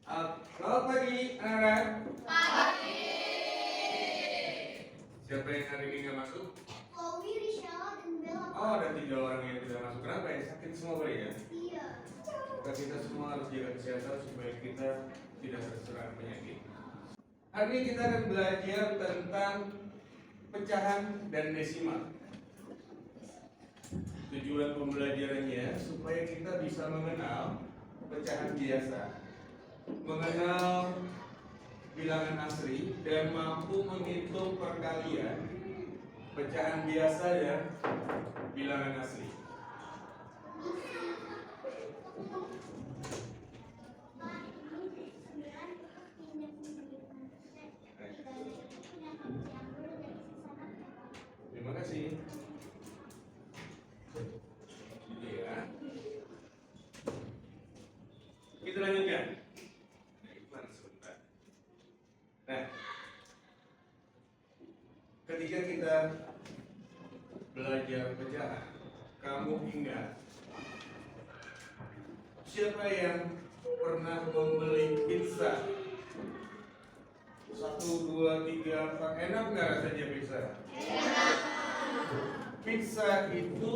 Selamat pagi, anak-anak. Pagi. Siapa yang hari ini nggak masuk? Chloe, Risha, dan Bella. Oh, ada 3 orang yang tidak masuk. Kenapa ya? Sakit semua kali ya? Iya. Kita semua harus jaga kesehatan supaya kita tidak terserang penyakit. Hari ini kita akan belajar tentang pecahan dan desimal. Tujuan pembelajarannya supaya kita bisa mengenal pecahan biasa, mengenal bilangan asli, dan mampu menghitung perkalian pecahan biasa dan bilangan asli. Terima kasih. Ya. Kita lanjutkan. Nah, ketika kita belajar pecahan, kamu ingat siapa yang pernah membeli pizza? 1, 2, 3, 4. Enak nggak rasanya pizza? Pizza itu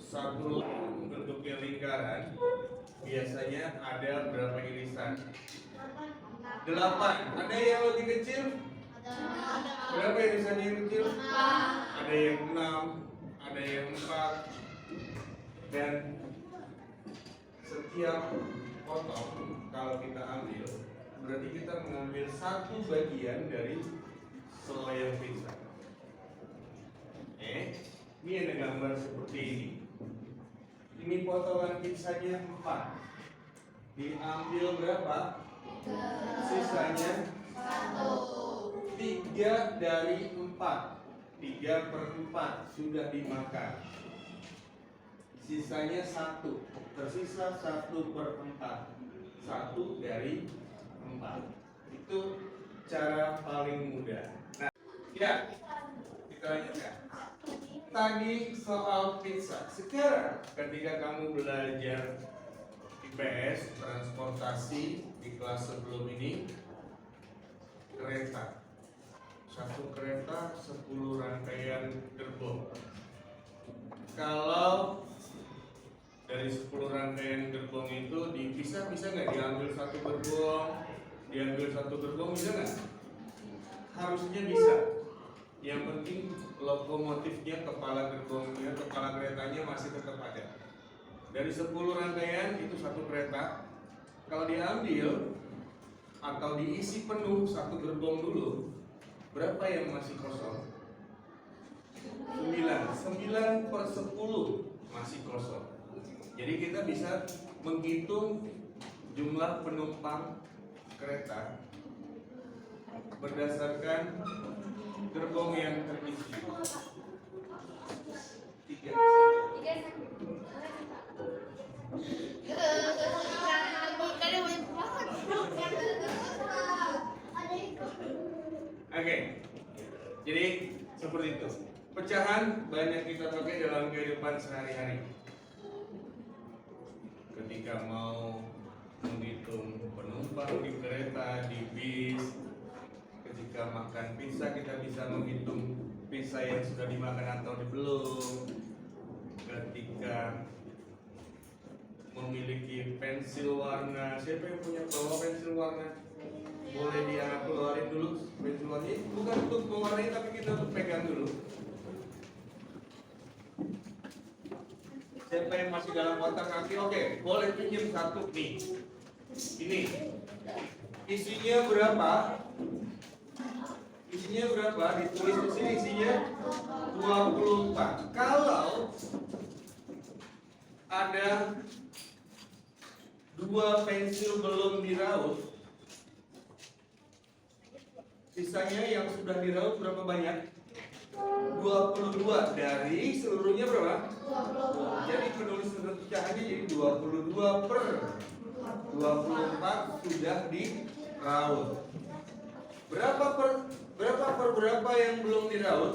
satu bentuknya lingkaran. Biasanya ada berapa irisan? 8. Ada yang lebih kecil? Berapa irisannya yang kecil? Ada yang 6, ada yang 4. Dan setiap potong kalau kita ambil, berarti kita mengambil satu bagian dari seloyang pizza. Ini ada gambar seperti ini. Ini potongan pizzanya 4. Diambil berapa? Sisanya 3 dari 4. 3/4 sudah dimakan. Sisanya 1. Tersisa 1/4. 1 dari 4. Itu cara paling mudah. Nah, ya, kita lanjutkan. Tadi soal pizza. Sekarang ketika kamu belajar IPS, transportasi di kelas sebelum ini, kereta. Satu kereta 10 rangkaian gerbong. Kalau dari 10 rangkaian gerbong itu dipisah, bisa nggak diambil satu gerbong, diambil satu gerbong, bisa nggak? Harusnya bisa. Yang penting lokomotifnya, kepala gerbongnya, kepala keretanya masih tetap ada. Dari 10 rangkaian itu satu kereta. Kalau diambil atau diisi penuh satu gerbong dulu, berapa yang masih kosong? 9. 9/10 masih kosong. Jadi kita bisa menghitung jumlah penumpang kereta berdasarkan gerbong yang terisi. 3. Oke, jadi seperti itu. Pecahan banyak kita pakai dalam kehidupan sehari-hari. Ketika mau menghitung penumpang di kereta, di bis, ketika makan pizza kita bisa menghitung pizza yang sudah dimakan atau belum. Ketika memiliki pensil warna, siapa yang punya bawa pensil warna? Boleh dia keluarin dulu pensil warna. Bukan untuk mewarnai, tapi kita untuk pegang dulu. Siapa yang masih dalam kotak kaki? Oke, boleh pinjam satu nih. Ini isinya berapa? Isinya berapa? Ditulis di sini isinya 24. Kalau ada 2 pensil belum diraut, sisanya yang sudah diraut berapa banyak? 22. Dari seluruhnya berapa? 22. Jadi penulisan pecahannya jadi 22/24 sudah diraut. Berapa per yang belum diraut?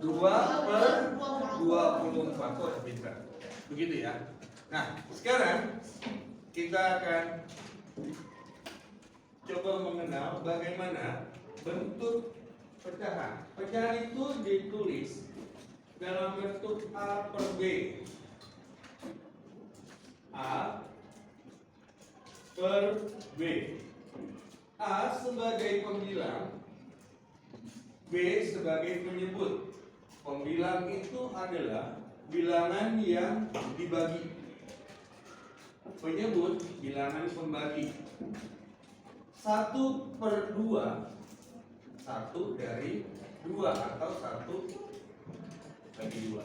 2/24. Oh, pintar. Begitu ya. Nah, sekarang kita akan coba mengenal bagaimana bentuk pecahan. Pecahan itu ditulis dalam bentuk A per B. A per B. A sebagai pembilang, B sebagai penyebut. Pembilang itu adalah bilangan yang dibagi. Penyebut bilangan pembagi. 1 per 2, 1 dari 2 atau 1 bagi 2.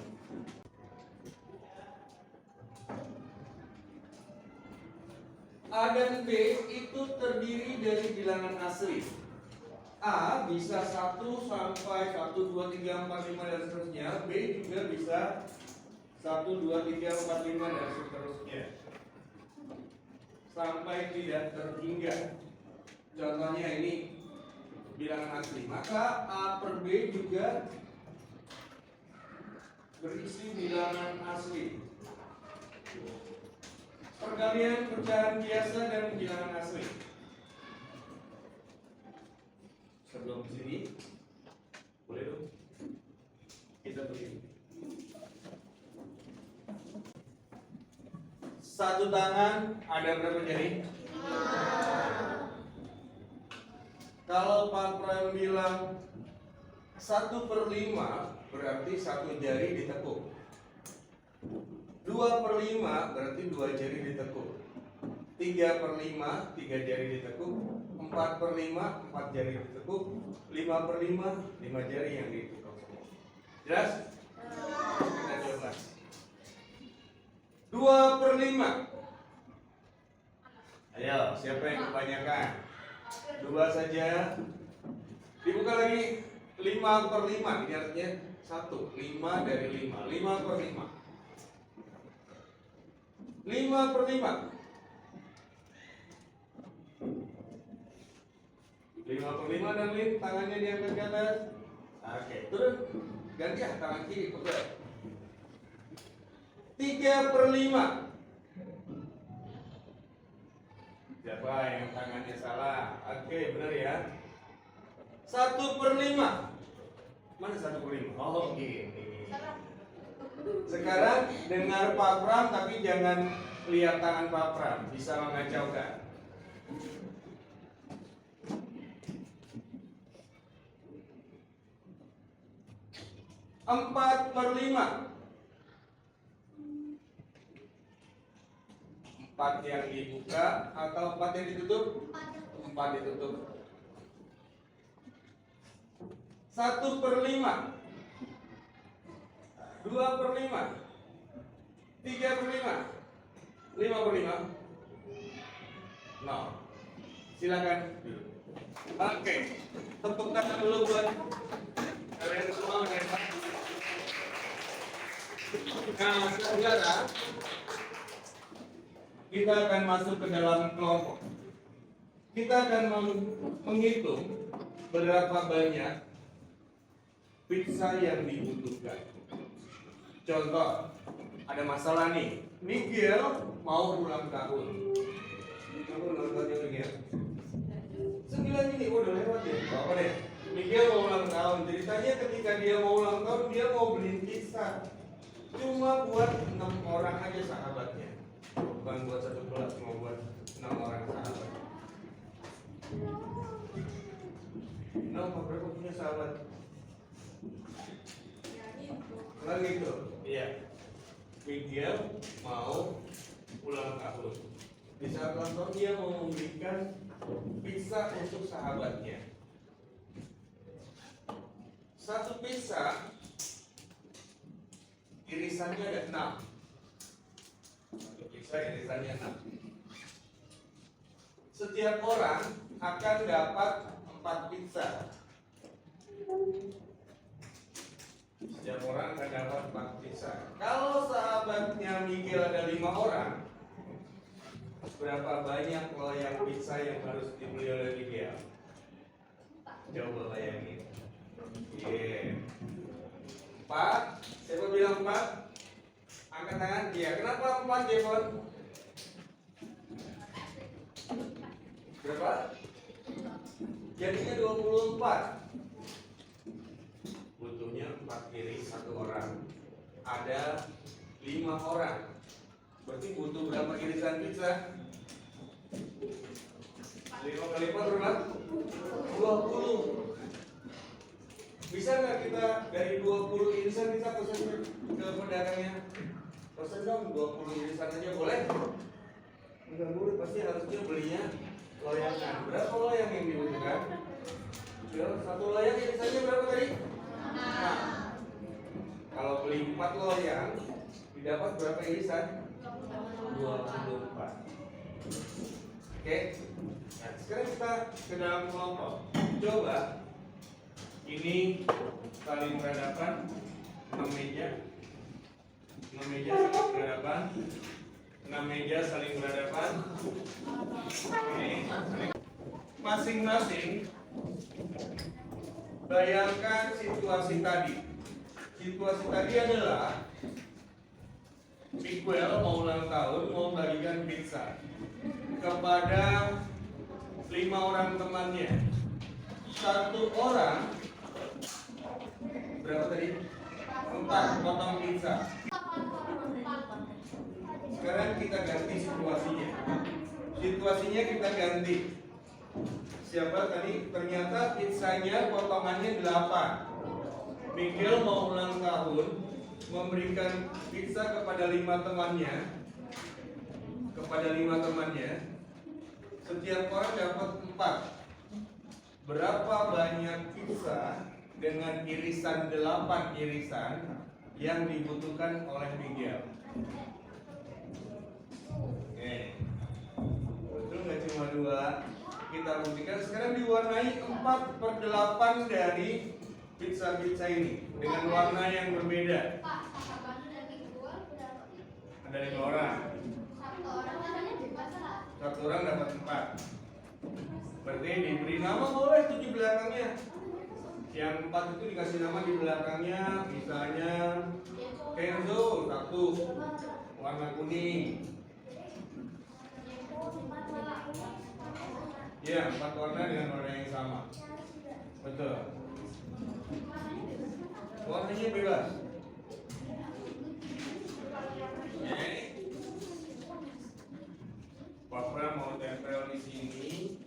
A dan B itu terdiri dari bilangan asli. A bisa 1 sampai 1, 2, 3, 4, 5 dan seterusnya. B juga bisa 1, 2, 3, 4, 5 dan seterusnya. Sampai tidak terhingga. Contohnya ini bilangan asli. Maka A per B juga berisi bilangan asli. Perkalian pecahan biasa dan bilangan asli. Sebelum sini, boleh dong kita begini. Satu tangan ada berapa jari? Kalau Pak Pram bilang 1/5 berarti 1 jari ditekuk. 2/5 berarti 2 jari ditekuk. 3/5 3 jari ditekuk. 4/5 4 jari ditekuk. 5/5 5 jari yang ditekuk. Jelas? Kita coba. 2/5. Ayo, siapa yang kebanyakan? 2 saja. Dibuka lagi. 5/5 ini artinya 1. 5 dari 5. 5/5. 5/5. 5/5 dan lin tangannya diangkat ke atas. Oke, turun. Ganti ya tangan kiri pegang. 3/5. Siapa yang tangannya salah? Oke, benar ya. 1/5. Mana 1/5? Oh, gini. Sekarang dengar Pak Pram tapi jangan lihat tangan Pak Pram, bisa mengacaukan. 4/5. 4 yang dibuka atau 4 yang ditutup? 4 ditutup. 1/5. 2/5. 3/5. 5/5. 0. Silakan duduk. Oke, tepuk tangan dulu buat kalian semua. Nah, saudara, kita akan masuk ke dalam kelompok. Kita akan menghitung berapa banyak pizza yang dibutuhkan. Contoh, ada masalah nih. Miguel mau ulang tahun. Kamu nontonnya Miguel? 9 ini udah lewat ya. Apa deh? Miguel mau ulang tahun. Ceritanya ketika dia mau ulang tahun, dia mau beli pizza. Cuma buat 6 orang aja sahabatnya. Bukan buat satu kelas, mau buat 6 orang sahabat. 6 berapa punya sahabat? Lagi itu, iya. Miguel mau ulang tahun. Di saat ulang tahun dia mau memberikan pizza untuk sahabatnya. Satu pizza irisannya ada 6. Satu pizza irisannya 6. Setiap orang akan dapat 4 pizza. Setiap orang akan dapat 4 pizza. Kalau sahabatnya Miguel ada 5 orang, berapa banyak loyang pizza yang harus dibeli oleh Miguel? Coba bayangin. 4. Siapa bilang 4? Angkat tangan. Iya. Kenapa 4, Jevon? Berapa? Jadinya 24. Butuhnya 4 iris 1 orang. Ada 5 orang. Berarti butuh berapa irisan pizza? 5 kali 4 berapa? 20. Bisa nggak kita dari 20 irisan kita pesen ke pedagangnya? Pesen dong 20 irisan aja boleh? Enggak boleh, pasti harusnya belinya loyangan. Berapa loyang yang dibutuhkan? Satu loyang irisannya berapa tadi? Nah, kalau beli 4 loyang didapat berapa irisan? 24. Oke. Nah, sekarang kita ke dalam kelompok. Coba ini saling berhadapan, 6 meja. 6 meja saling berhadapan. 6 meja saling berhadapan. Oke. Masing-masing bayangkan situasi tadi. Situasi tadi adalah Miguel mau ulang tahun, mau bagikan pizza kepada 5 orang temannya. 1 orang berapa tadi? 4 potong pizza. Sekarang kita ganti situasinya. Situasinya kita ganti. Siapa tadi? Ternyata pizzanya potongannya 8. Miguel mau ulang tahun, memberikan pizza kepada 5 temannya. Kepada 5 temannya. Setiap orang dapat 4. Berapa banyak pizza dengan irisan 8 irisan yang dibutuhkan oleh Miguel? Betul nggak cuma 2? Kita buktikan sekarang diwarnai 4/8 dari pizza ini dengan warna yang berbeda. Ada 5 orang. 1 orang dapat 4. Berarti diberi nama boleh 7 belakangnya. Yang 4 itu dikasih nama di belakangnya, misalnya Kenzo 1 warna kuning. Ya, 4 warna dengan warna yang sama. Betul. Warnanya bebas. Oke. Papa mau tempel di sini.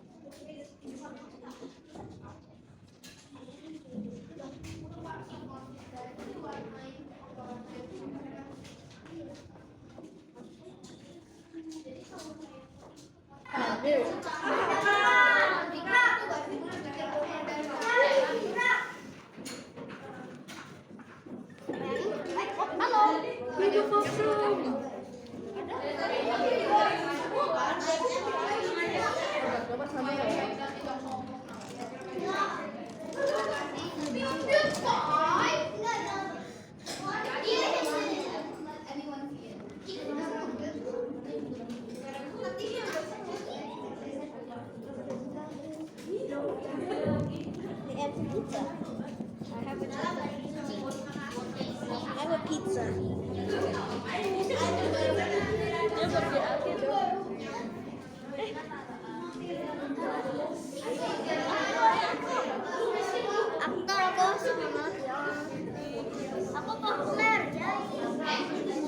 Aku populer.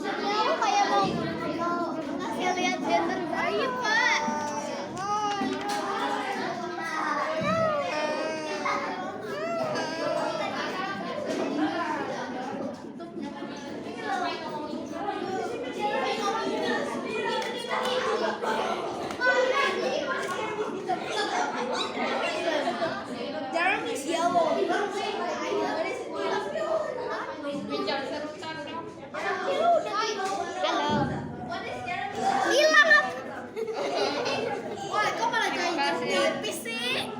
Aku kayak mau ngasih lihat gender bayi, Pak. Jarang is yellow. Halo. Hilang apa? Wah, kok malah jalan tipis sih?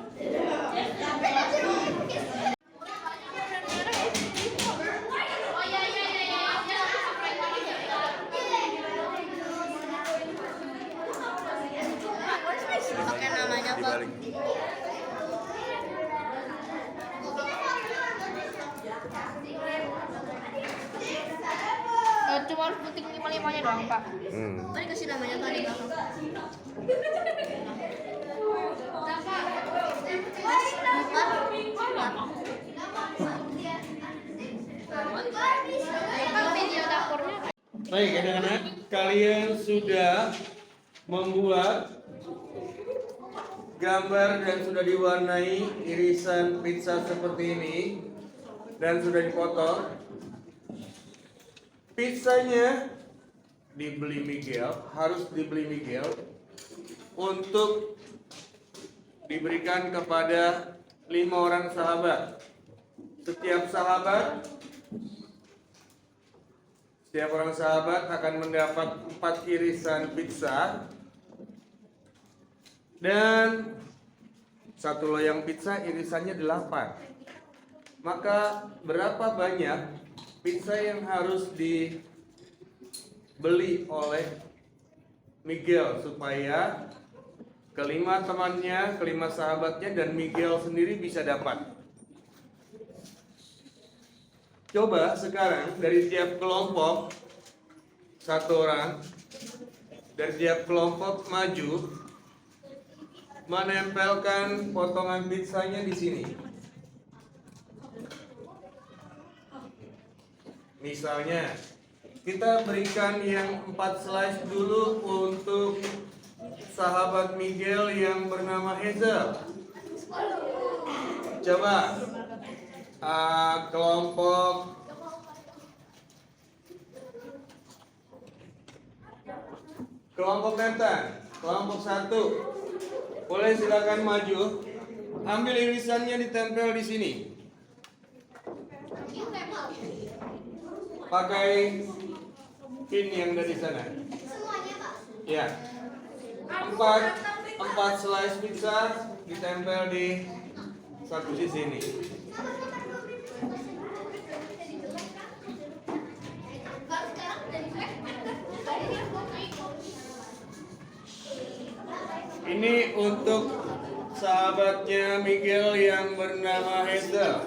Pakai namanya Pak. Cuma harus putih 5-5-nya doang, Pak. Tadi kasih namanya tadi belakang. Baik anak-anak, kalian sudah membuat gambar dan sudah diwarnai irisan pizza seperti ini dan sudah dipotong. Pizzanya dibeli Miguel, harus dibeli Miguel untuk diberikan kepada 5 orang sahabat. Setiap orang sahabat akan mendapat 4 irisan pizza dan 1 loyang pizza irisannya 8. Maka berapa banyak pizza yang harus dibeli oleh Miguel supaya kelima temannya, kelima sahabatnya dan Miguel sendiri bisa dapat? Coba sekarang dari tiap kelompok 1 orang, dari tiap kelompok maju menempelkan potongan pizzanya di sini. Misalnya kita berikan yang 4 slice dulu untuk sahabat Miguel yang bernama Hazel. Coba kelompok Nathan, kelompok 1, boleh silakan maju, ambil irisannya ditempel di sini. Pakai pin yang dari sana. Ya. 4 slice pizza ditempel di satu sisi ini. Ini untuk sahabatnya Miguel yang bernama Hazel.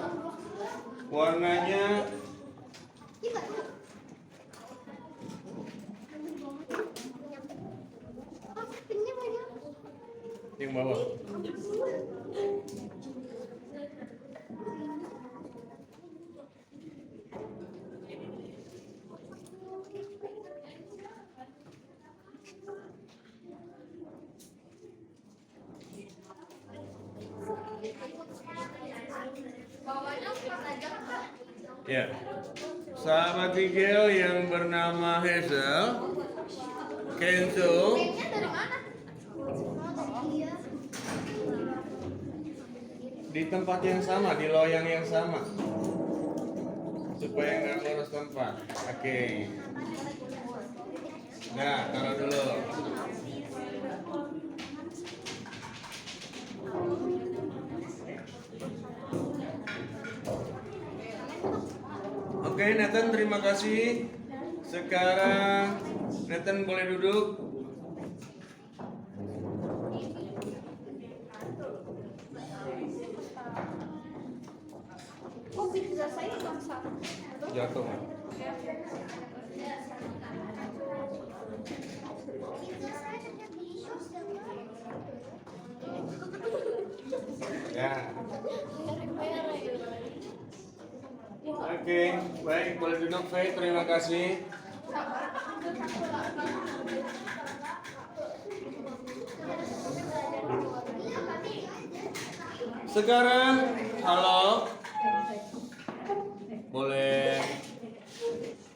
Warnanya yang bawah. Ya, sahabat Miguel yang bernama Hazel, Kenzo, di tempat yang sama, di loyang yang sama, supaya nggak ngurus tempat. Oke. Nah, taruh dulu. Oke, Nathan, terima kasih. Sekarang Nathan boleh duduk. Oh, pizza saya bangsa. Jatuh. Ya. Oke, baik, boleh duduk, Faye. Terima kasih. Sekarang, halo. Boleh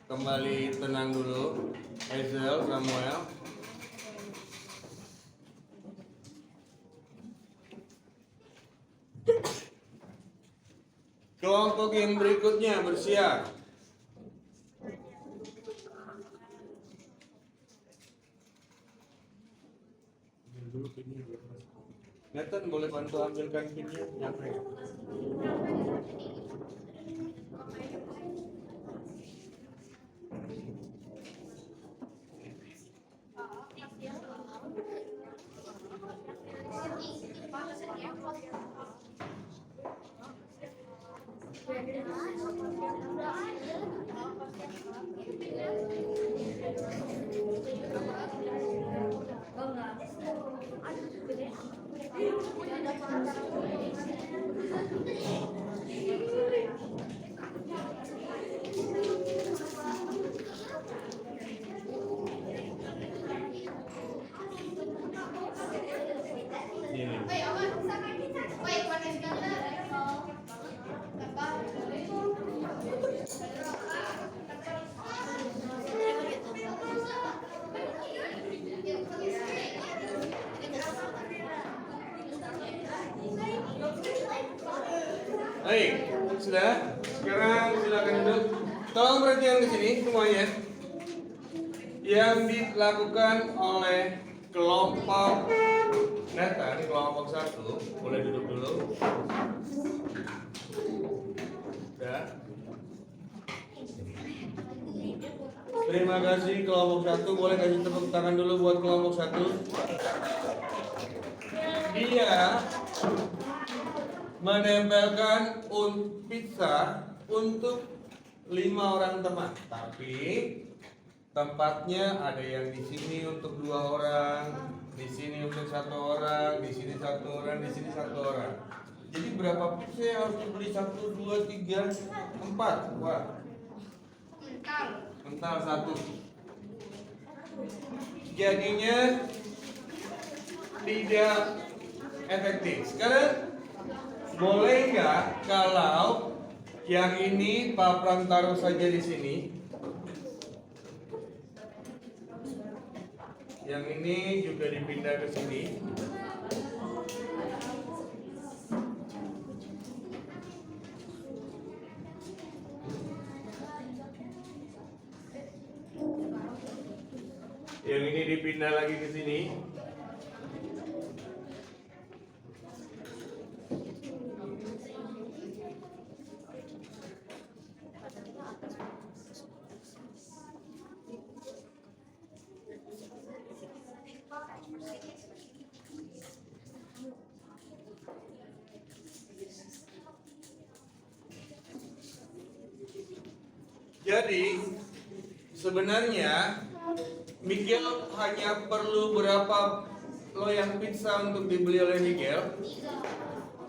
kembali tenang dulu, Hazel, Samuel. Kelompok yang berikutnya bersiap. Nathan, boleh bantu ambilkan pinnya? Nyampe. Ini. Baik, sudah. Sekarang silakan duduk. Tolong perhatian ke sini semuanya. Yang dilakukan oleh kelompok Nathan, kelompok 1, boleh duduk dulu. Sudah. Terima kasih kelompok 1, boleh kasih tepuk tangan dulu buat kelompok 1. Dia menempelkan pizza untuk 5 orang teman, tapi tempatnya ada yang di sini untuk 2 orang, di sini untuk 1 orang, di sini 1 orang, di sini 1 orang. Jadi berapa pizza yang harus dibeli? 1, 2, 3, 4. Wah, mental 1. Jadinya tidak efektif. Sekarang boleh nggak kalau yang ini Pak Pram taruh saja di sini, yang ini juga dipindah ke sini. Yang ini dipindah lagi ke sini. Jadi sebenarnya Miguel hanya perlu berapa loyang pizza untuk dibeli oleh Miguel?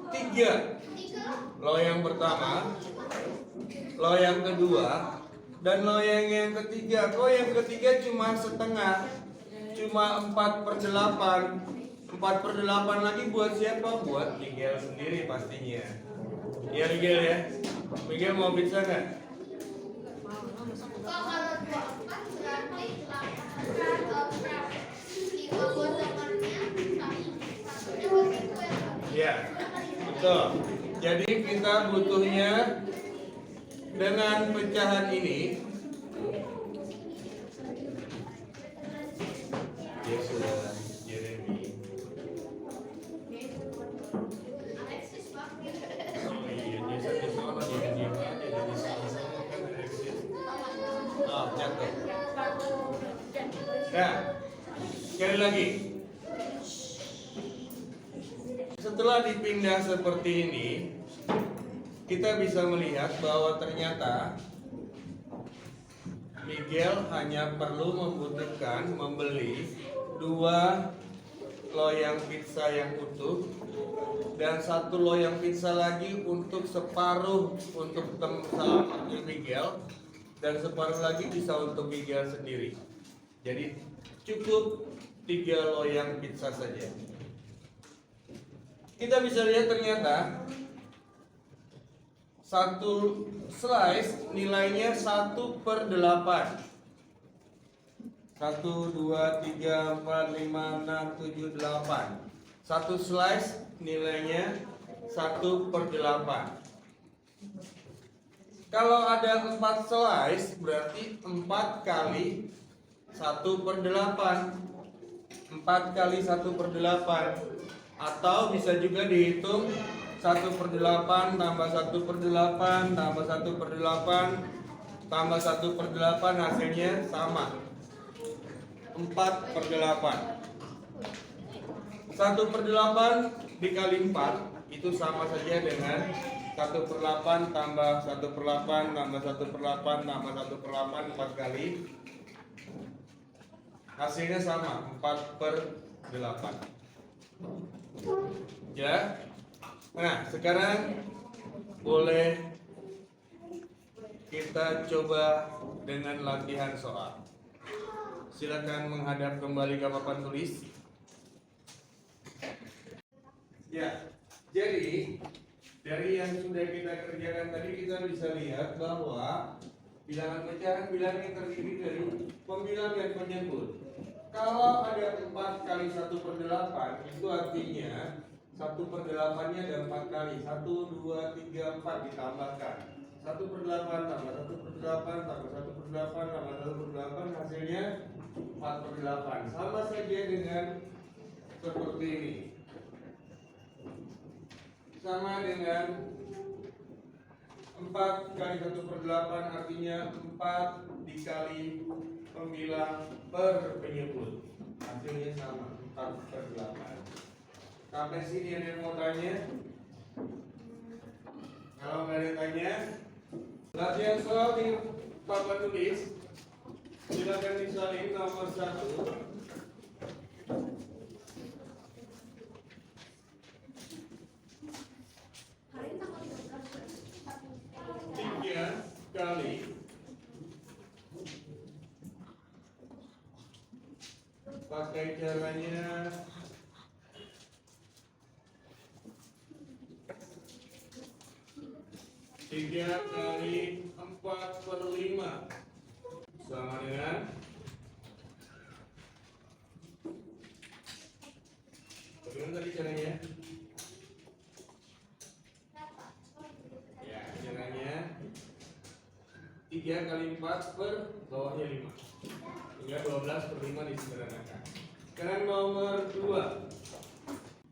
3. Loyang pertama, loyang kedua, dan loyang yang ketiga. Loyang ketiga cuma setengah, cuma 4/8. 4/8 lagi buat siapa? Buat Miguel sendiri pastinya. Iya Miguel ya. Miguel mau pizza nggak? Ya, betul. Jadi kita butuhnya dengan pecahan ini. Yesus, Jeremy. Oh iya, Yesus di sana diam aja jadi sama-sama kan eksis. Oh, jatuh. Nah, sekali lagi. Setelah dipindah seperti ini, kita bisa melihat bahwa ternyata Miguel hanya perlu membutuhkan membeli 2 loyang pizza yang utuh dan 1 loyang pizza lagi untuk separuh untuk teman Miguel dan separuh lagi bisa untuk Miguel sendiri. Jadi cukup 3 loyang pizza saja. Kita bisa lihat ternyata 1 slice nilainya 1/8. 1, 2, 3, 4, 5, 6, 7, 8. 1 slice nilainya 1/8. Kalau ada 4 slice berarti 4 kali 1/8. 4 kali 1/8. Atau bisa juga dihitung 1/8 tambah 1/8 tambah 1/8 tambah 1/8 hasilnya sama 4/8. 1/8 dikali 4 itu sama saja dengan 1/8 tambah 1/8 tambah 1/8 tambah 1/8 4 kali. Hasilnya sama 4/8. Ya. Nah, sekarang boleh kita coba dengan latihan soal. Silakan menghadap kembali ke papan tulis. Ya, jadi dari yang sudah kita kerjakan tadi kita bisa lihat bahwa bilangan pecahan bilangan yang terdiri dari pembilang dan penyebut. Kalau ada 4 kali 1/8 itu artinya 1/8-nya ada 4 kali. 1, 2, 3, 4 ditambahkan. 1/8 tambah 1/8 tambah 1/8 tambah 1/8 hasilnya 4/8. Sama saja dengan seperti ini. Sama dengan 4 kali 1/8 artinya 4 dikali pembilang per penyebut. Hasilnya sama 4/8. Sampai sini ada yang mau tanya? Kalau nggak ada tanya, latihan soal di papan tulis. Silakan disalin nomor 1. 3 kali pakai caranya tiga kali 4/5 sama dengan bagaimana tadi caranya? Ya, caranya 3 kali 4 per bawahnya 5 hingga 12/5 disederhanakan. Sekarang nomor 2,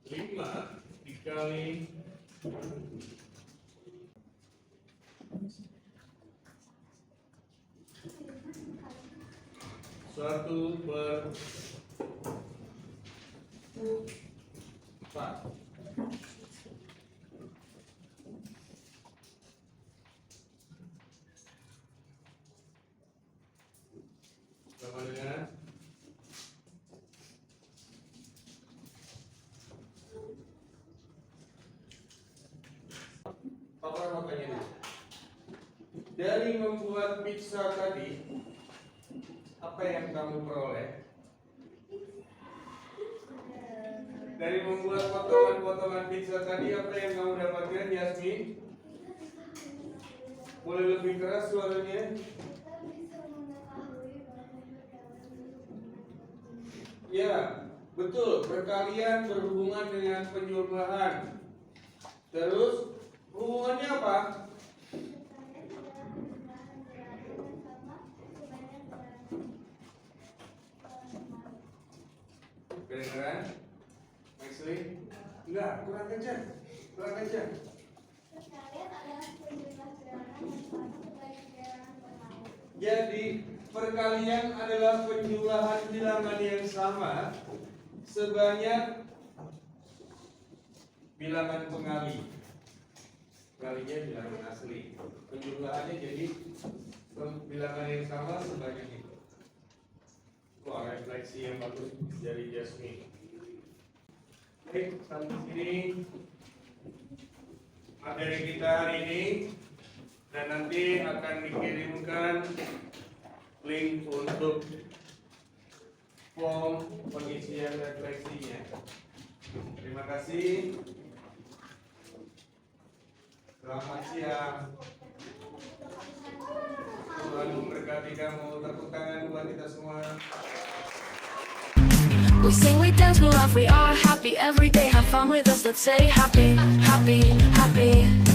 5 dikali 1/4. Sama dengan apa makanya? Dari membuat pizza tadi, apa yang kamu peroleh? Dari membuat potongan-potongan pizza tadi, apa yang kamu dapatkan, Yasmin? Boleh lebih keras suaranya? Ya, betul. Perkalian berhubungan dengan penjumlahan. Terus hubungannya apa? Kedengeran? Maxley? Enggak, kurang kencang. Kurang kencang. Jadi perkalian adalah penjumlahan bilangan yang sama sebanyak bilangan pengali. Kalinya bilangan asli. Penjumlahannya jadi bilangan yang sama sebanyak itu. Wah, refleksi yang bagus dari Jasmine. Oke, sampai sini materi kita hari ini, dan nanti akan dikirimkan link untuk form pengisian refleksinya. Terima kasih. Selamat siang. Tuhan memberkati kamu. Tepuk tangan buat kita semua. We sing, we dance, we laugh, we are happy every day. Have fun with us, let's say happy, happy, happy.